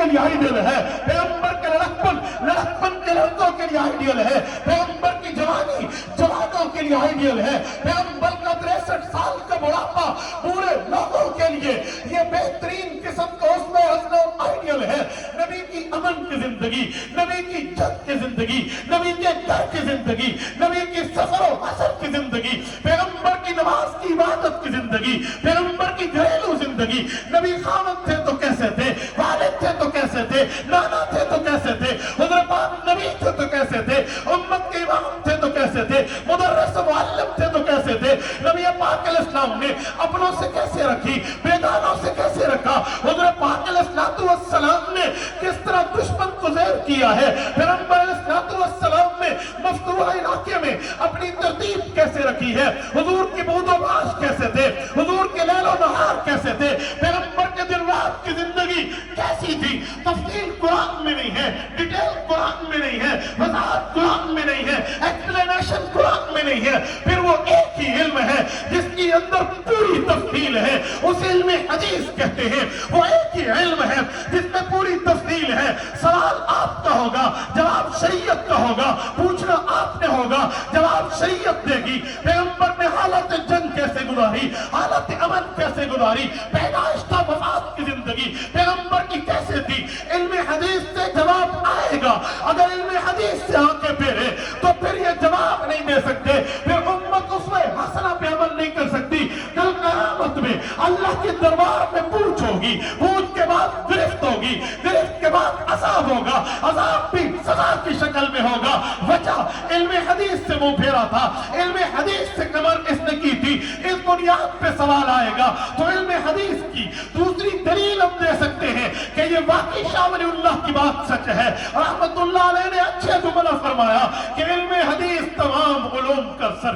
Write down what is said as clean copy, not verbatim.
کے لیے آئیڈیل ہے، پیغمبر کے لڑکپن کے لڑکوں کے لیے آئیڈیل ہے، پیغمبر کی جوانی جوانوں کے لیے آئیڈیل ہے، پیغمبر کا 63 سال کا بڑھاپا پورے لوگوں کے لیے یہ بہترین قسم کا اس میں آئیڈیل ہے۔ نبی کی امن کی زندگی، نبی کی جنگ کی زندگی، نبی کے گھر کی زندگی، نبی کی سفر و حسر کی زندگی، پیغمبر کی نماز کی عبادت کی زندگی، پیغمبر کی گھریلو زندگی۔ نبی خاوند تھے تو کیسے تھے، والد تھے تو کیسے تھے، نانا تھے تو کیسے تھے، حضرت پاک نبی تھے تو کیسے تھے، امت کے امام تھے تو کیسے تھے، مدرس معلم تھے تو کیسے تھے، نبی پاک علیہ السلام نے اپنوں سے کیسے رکھی، بیگانوں سے کیسے رکھا، حضرت پاک علیہ السلام نے کس طرح دشمن کو زیر کیا ہے، پیغمبر علیہ السلام نے مفتوحہ علاقے میں اپنی ترتیب کیسے رکھی ہے، حضور کی بود و باش کیسے تھے، حضور کے لیل و نہار کیسے تھے، پیغمبر کے دن رات کی زندگی کیسی تھی، تفصیل قرآن میں نہیں ہے، ڈیٹیل قرآن میں نہیں ہے، وضاحت قرآن میں نہیں ہے، ایکسپلینیشن قرآن میں نہیں ہے، پھر وہ ایک ہی علم ہے جس کی اندر پوری تفصیل ہے، اس علم حدیث کہتے ہیں، وہ ایک ہی علم ہے جس میں پوری تفصیل ہے۔ سوال آپ کا ہوگا، جواب شریعت کا ہوگا، پوچھنا آپ نے ہوگا، جواب شریعت دے گی۔ پیغمبر نے حالت جنگ کیسے گزاری، حالت امن کیسے گزاری، پیدائش تا وفات کی زندگی پیغمبر کی کیسے تھی، علم حدیث سے جواب آئے گا۔ اگر علم حدیث سے آنکھیں پھیرے تو پھر یہ جواب نہیں دے سکتے، پھر امت اس میں حسنہ پہ عمل نہیں کر سکتی۔ کل قیامت میں اللہ کے دربار میں پوچھ ہوگی، پوچھ کے بعد گرفت ہوگی، گرفت کے بعد عذاب ہوگا، عذاب بھی سزا کی شکل میں ہوگا۔ وجہ علم حدیث سے منہ پھیرا تھا، علم حدیث سے کمر اس نے کی تھی، اس بنیاد پہ سوال آئے گا۔ تو علم حدیث کی دوسری دلیل ہم دے سکتے ہیں کہ یہ واقعی شاہ ولی اللہ کی بات سچ ہے۔ رحمت اللہ علیہ نے اچھے جملہ فرمایا کہ علم حدیث تمام علوم کا سر